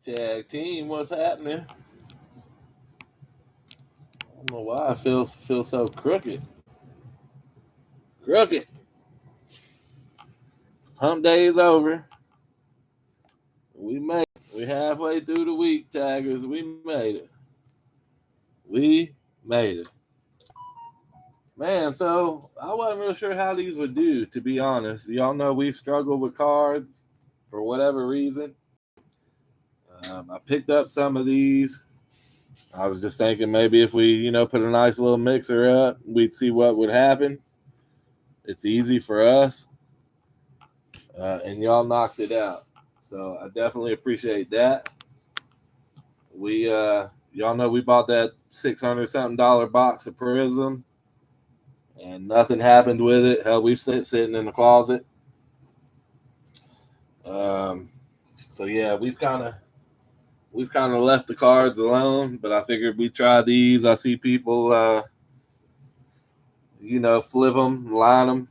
Tag team, what's happening? I don't know why I feel so crooked. Crooked. Hump day is over. We made it. We halfway through the week, taggers. We made it. We made it. Man, so I wasn't real sure how these would do, to be honest. Y'all know we've struggled with cards for whatever reason. I picked up some of these. I was just thinking maybe if we, put a nice little mixer up, we'd see what would happen. It's easy for us. And y'all knocked it out. So I definitely appreciate that. We y'all know we bought that $600 something box of Prism, and nothing happened with it. Hell, we sitting in the closet. So yeah, we've kind of left the cards alone. But I figured we try these. I see people, flip them, line them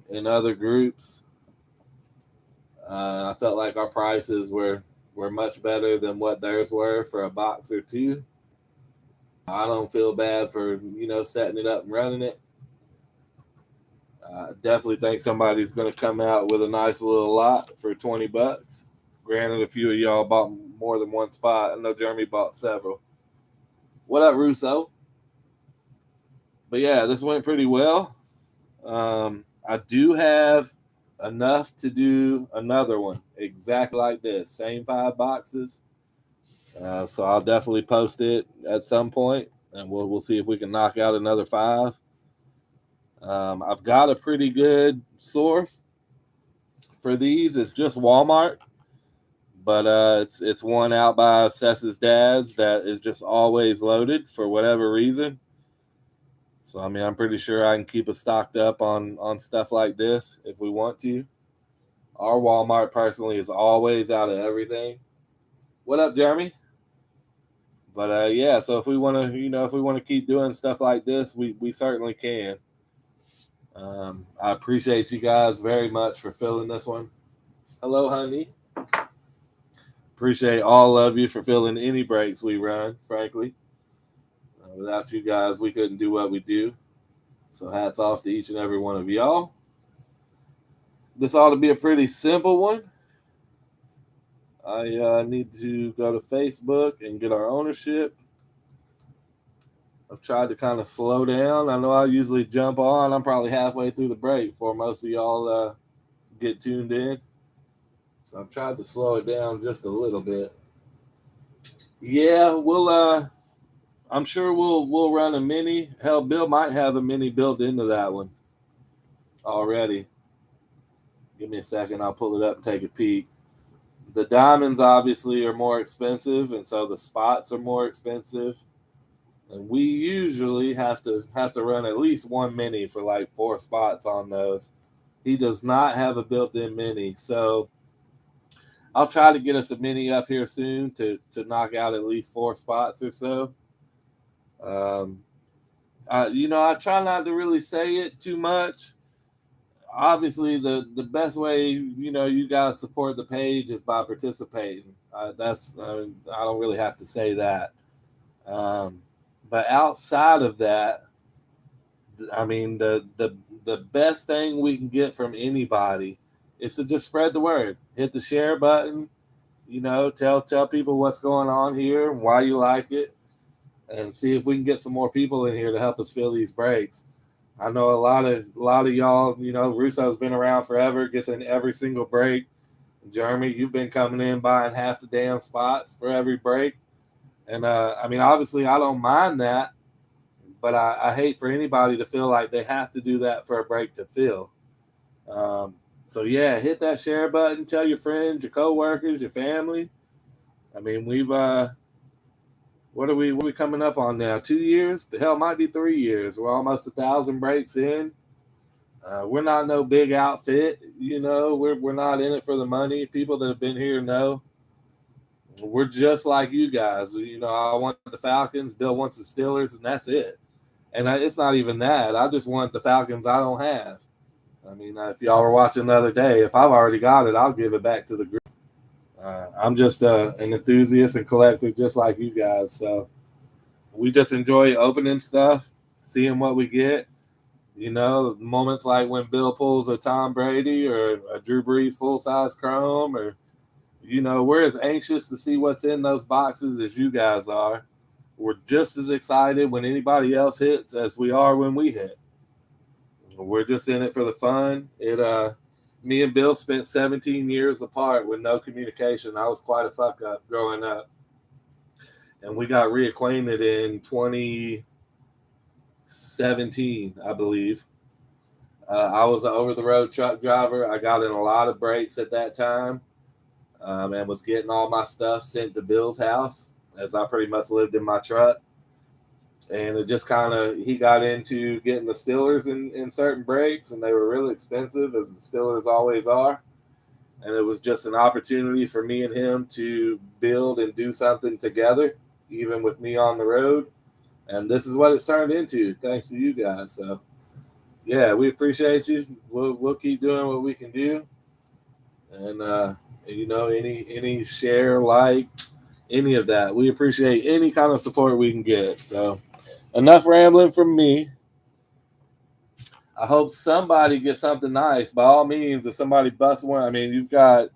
in other groups. I felt like our prices were much better than what theirs were for a box or two. I don't feel bad for, setting it up and running it. I definitely think somebody's going to come out with a nice little lot for $20. Granted, a few of y'all bought more than one spot. I know Jeremy bought several. What up, Russo? But yeah, this went pretty well. I do have enough to do another one exactly like this. Same 5 boxes. So I'll definitely post it at some point, and we'll see if we can knock out another 5. I've got a pretty good source for these. It's just Walmart, but it's one out by Sess's dad's that is just always loaded for whatever reason. So I mean, I'm pretty sure I can keep it stocked up on stuff like this if we want to. Our Walmart personally is always out of everything. What up, Jeremy? But yeah, so if we want to, keep doing stuff like this, we certainly can. I appreciate you guys very much for filling this one. Hello, honey. Appreciate all of you for filling any breaks we run, frankly. Without you guys, we couldn't do what we do. So hats off to each and every one of y'all. This ought to be a pretty simple one. I need to go to Facebook and get our ownership. I've tried to kind of slow down. I know I usually jump on. I'm probably halfway through the break before most of y'all get tuned in. So I've tried to slow it down just a little bit. Yeah, I'm sure we'll run a mini. Hell, Bill might have a mini built into that one already. Give me a second. I'll pull it up and take a peek. The diamonds obviously are more expensive, and so the spots are more expensive. And we usually have to run at least one mini for like 4 spots on those. He does not have a built-in mini, so I'll try to get us a mini up here soon to knock out at least 4 spots or so. I try not to really say it too much. Obviously, the best way, you guys support the page is by participating. I don't really have to say that. But outside of that, I mean, the best thing we can get from anybody is to just spread the word. Hit the share button. Tell people what's going on here, why you like it, and see if we can get some more people in here to help us fill these breaks. I know a lot of y'all, Russo's been around forever, gets in every single break. Jeremy, you've been coming in buying half the damn spots for every break. And I mean, obviously I don't mind that, but I hate for anybody to feel like they have to do that for a break to fill. So yeah, hit that share button, tell your friends, your coworkers, your family. I mean, we've what are we coming up on now? 2 years? The hell, might be 3 years. We're almost 1,000 breaks in. We're not no big outfit, We're not in it for the money. People that have been here know. We're just like you guys. I want the Falcons. Bill wants the Steelers, and that's it. And it's not even that. I just want the Falcons I don't have. I mean, if y'all were watching the other day, if I've already got it, I'll give it back to the group. I'm just an enthusiast and collector, just like you guys. So we just enjoy opening stuff, seeing what we get. You know, moments like when Bill pulls a Tom Brady or a Drew Brees full size chrome, or we're as anxious to see what's in those boxes as you guys are. We're just as excited when anybody else hits as we are when we hit. We're just in it for the fun. Me and Bill spent 17 years apart with no communication. I was quite a fuck up growing up, and we got reacquainted in 2017, I believe. I was an over-the-road truck driver. I got in a lot of breaks at that time, and was getting all my stuff sent to Bill's house, as I pretty much lived in my truck. And it just he got into getting the Steelers in certain breaks, and they were really expensive, as the Steelers always are. And it was just an opportunity for me and him to build and do something together, even with me on the road. And this is what it's turned into, thanks to you guys. So, yeah, we appreciate you. We'll keep doing what we can do. And, any share, like, any of that. We appreciate any kind of support we can get. So, enough rambling from me. I hope somebody gets something nice. By all means, if somebody busts one, I mean, you've got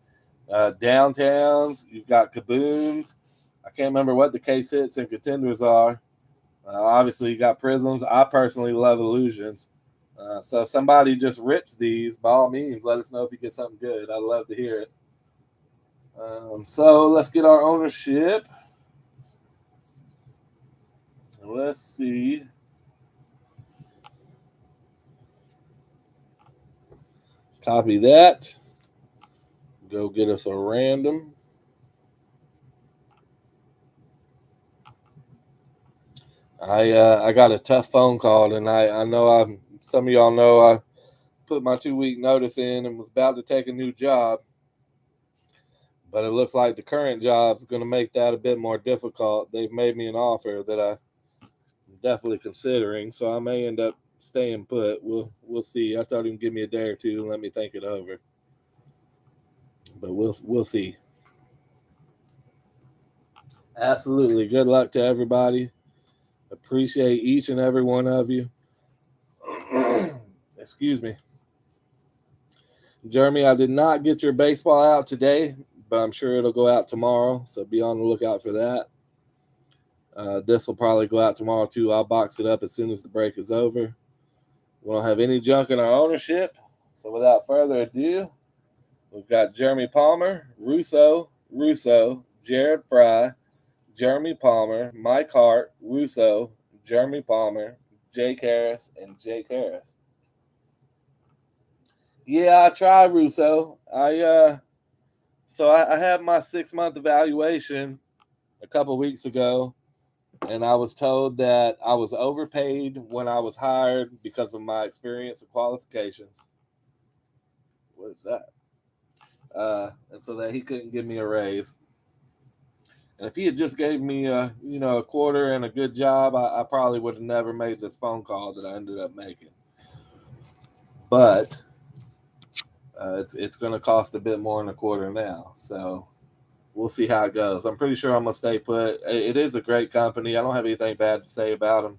downtowns, you've got kaboons. I can't remember what the case hits and contenders are. Obviously, you got prisms. I personally love illusions. So if somebody just rips these, by all means, let us know if you get something good. I'd love to hear it. So let's get our ownership. Let's see. Copy that. Go get us a random. I got a tough phone call tonight. I know some of y'all know I put my 2-week notice in and was about to take a new job. But it looks like the current job's going to make that a bit more difficult. They've made me an offer that I'm definitely considering, so I may end up staying put. We'll see. I told him give me a day or two and let me think it over. But we'll see. Absolutely. Good luck to everybody. Appreciate each and every one of you. Excuse me. Jeremy, I did not get your baseball out today, but I'm sure it'll go out tomorrow, so be on the lookout for that. This will probably go out tomorrow too. I'll box it up as soon as the break is over. We don't have any junk in our ownership, so without further ado, we've got Jeremy Palmer, Russo, Jared Fry, Jeremy Palmer, Mike Hart, Russo, Jeremy Palmer, Jake Harris, and Jake Harris. Yeah, I tried, Russo. I had my 6-month evaluation a couple weeks ago, and I was told that I was overpaid when I was hired because of my experience and qualifications. What is that? And so that he couldn't give me a raise. And if he had just gave me a quarter and a good job, I probably would have never made this phone call that I ended up making. But it's going to cost a bit more than a quarter now. So we'll see how it goes. I'm pretty sure I'm going to stay put. It is a great company. I don't have anything bad to say about them.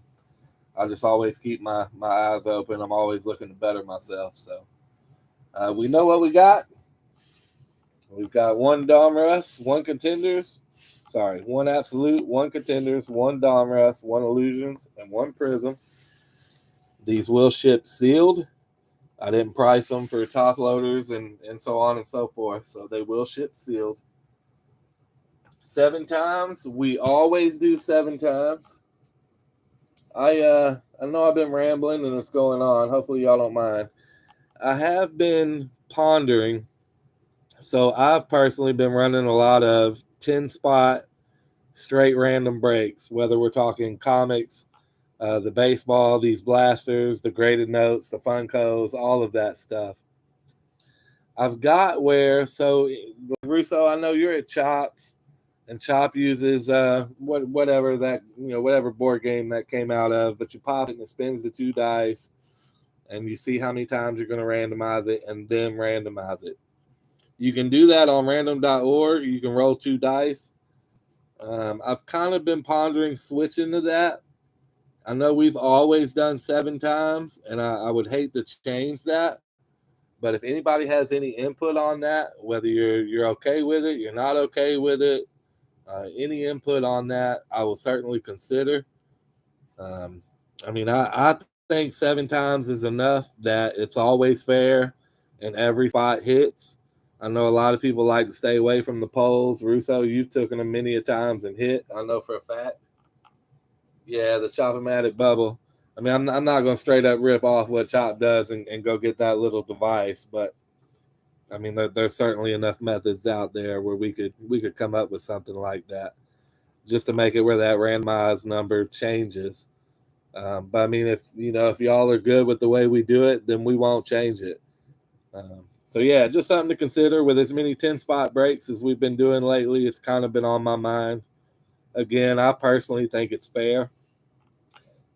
I just always keep my eyes open. I'm always looking to better myself. So we know what we got. We've got 1 Donruss, 1 Contenders. Sorry, 1 Absolute, 1 Contenders, 1 Donruss, 1 Illusions, and 1 Prism. These will ship sealed. I didn't price them for top loaders and so on and so forth. So they will ship sealed. 7 times. We always do 7 times. I know I've been rambling and it's going on. Hopefully y'all don't mind. I have been pondering. So I've personally been running a lot of 10-spot straight random breaks, whether we're talking comics, the baseball, these blasters, the graded notes, the Funkos, all of that stuff. I've got so Russo, I know you're at Chops, and Chop uses whatever board game that came out of, but you pop it and it spins the 2 dice, and you see how many times you're going to randomize it, and then randomize it. You can do that on random.org. You can roll 2 dice. I've kind of been pondering switching to that. I know we've always done 7 times, and I would hate to change that. But if anybody has any input on that, whether you're okay with it, you're not okay with it, any input on that, I will certainly consider. I think 7 times is enough that it's always fair and every spot hits. I know a lot of people like to stay away from the polls. Russo, you've taken them many a times and hit. I know for a fact. Yeah, the Chop-O-Matic bubble. I'm not going to straight up rip off what Chop does and go get that little device, but there's certainly enough methods out there where we could come up with something like that, just to make it where that randomized number changes. But if y'all are good with the way we do it, then we won't change it. So yeah, just something to consider with as many 10-spot breaks as we've been doing lately. It's kind of been on my mind. Again, I personally think it's fair.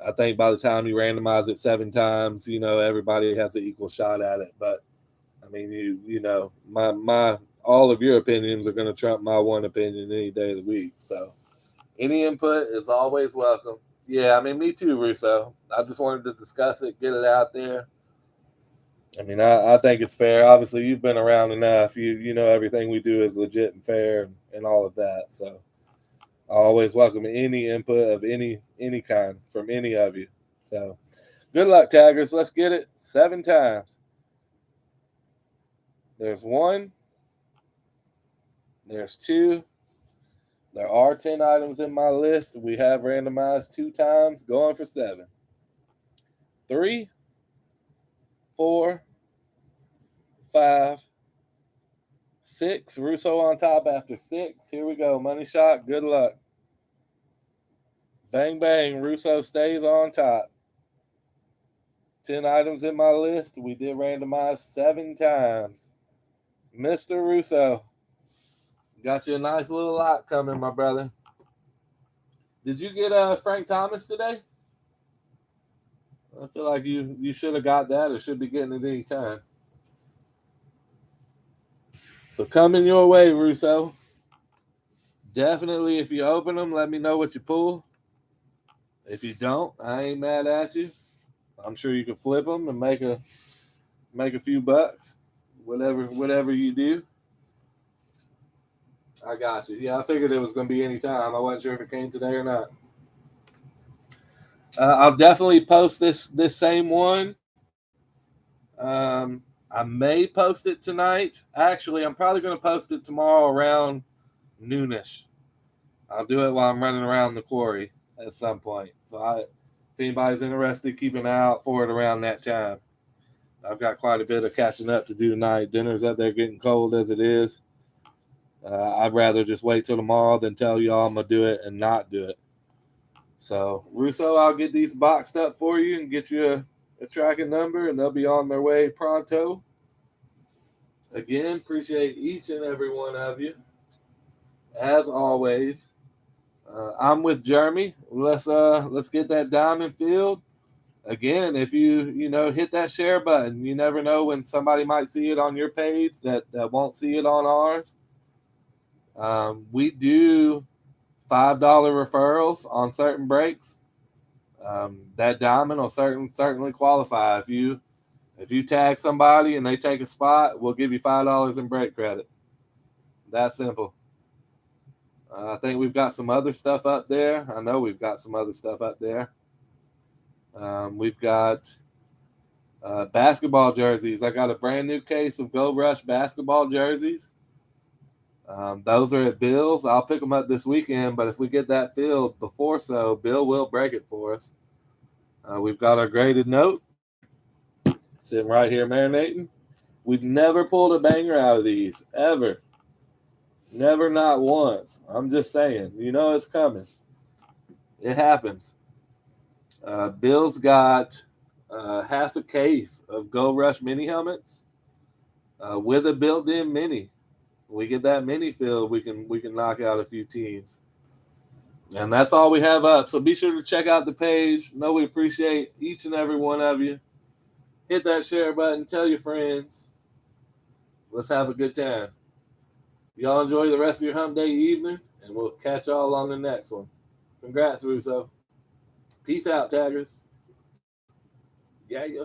I think by the time you randomize it 7 times, everybody has an equal shot at it. But my all of your opinions are going to trump my one opinion any day of the week. So any input is always welcome. Yeah, me too, Russo. I just wanted to discuss it, get it out there. I think it's fair. Obviously, you've been around enough. You know everything we do is legit and fair and all of that. So I always welcome any input of any kind from any of you. So good luck, Taggers. Let's get it 7 times. There's 1. There's 2. There are 10 items in my list. We have randomized 2 times, going for 7. 3, 4, 5, 6. Russo on top after 6. Here we go. Money shot. Good luck. Bang, bang. Russo stays on top. 10 items in my list. We did randomize 7 times. Mr. Russo, got you a nice little lot coming, my brother. Did you get Frank Thomas today? I feel like you should have got that or should be getting it any time. So coming your way, Russo. Definitely, if you open them, let me know what you pull. If you don't, I ain't mad at you. I'm sure you can flip them and make a few bucks. Whatever you do. I got you. Yeah, I figured it was going to be any time. I wasn't sure if it came today or not. I'll definitely post this same one. I may post it tonight. Actually, I'm probably going to post it tomorrow around noonish. I'll do it while I'm running around the quarry at some point. So if anybody's interested, keep an eye out for it around that time. I've got quite a bit of catching up to do tonight. Dinner's out there getting cold as it is. I'd rather just wait till tomorrow than tell y'all I'm going to do it and not do it. So, Russo, I'll get these boxed up for you and get you a tracking number, and they'll be on their way pronto. Again, appreciate each and every one of you. As always, I'm with Jeremy. Let's get that diamond filled. Again, if you hit that share button, you never know when somebody might see it on your page that won't see it on ours. We do $5 referrals on certain breaks. That diamond will certainly qualify. If you tag somebody and they take a spot, we'll give you $5 in break credit. That simple. I think we've got some other stuff up there. I know we've got some other stuff up there. We've got basketball jerseys. I got a brand new case of Gold Rush basketball jerseys. Those are at Bill's. I'll pick them up this weekend, but if we get that filled before Bill will break it for us. We've got our graded note sitting right here marinating. We've never pulled a banger out of these, ever. Never, not once. I'm just saying. It's coming. It happens. Bill's got half a case of Gold Rush mini helmets with a built-in mini. When we get that mini filled, we can knock out a few teams. And that's all we have up. So be sure to check out the page. Know we appreciate each and every one of you. Hit that share button. Tell your friends. Let's have a good time. Y'all enjoy the rest of your hump day evening, and we'll catch y'all on the next one. Congrats, Russo. Peace out, Taggers. Yeah.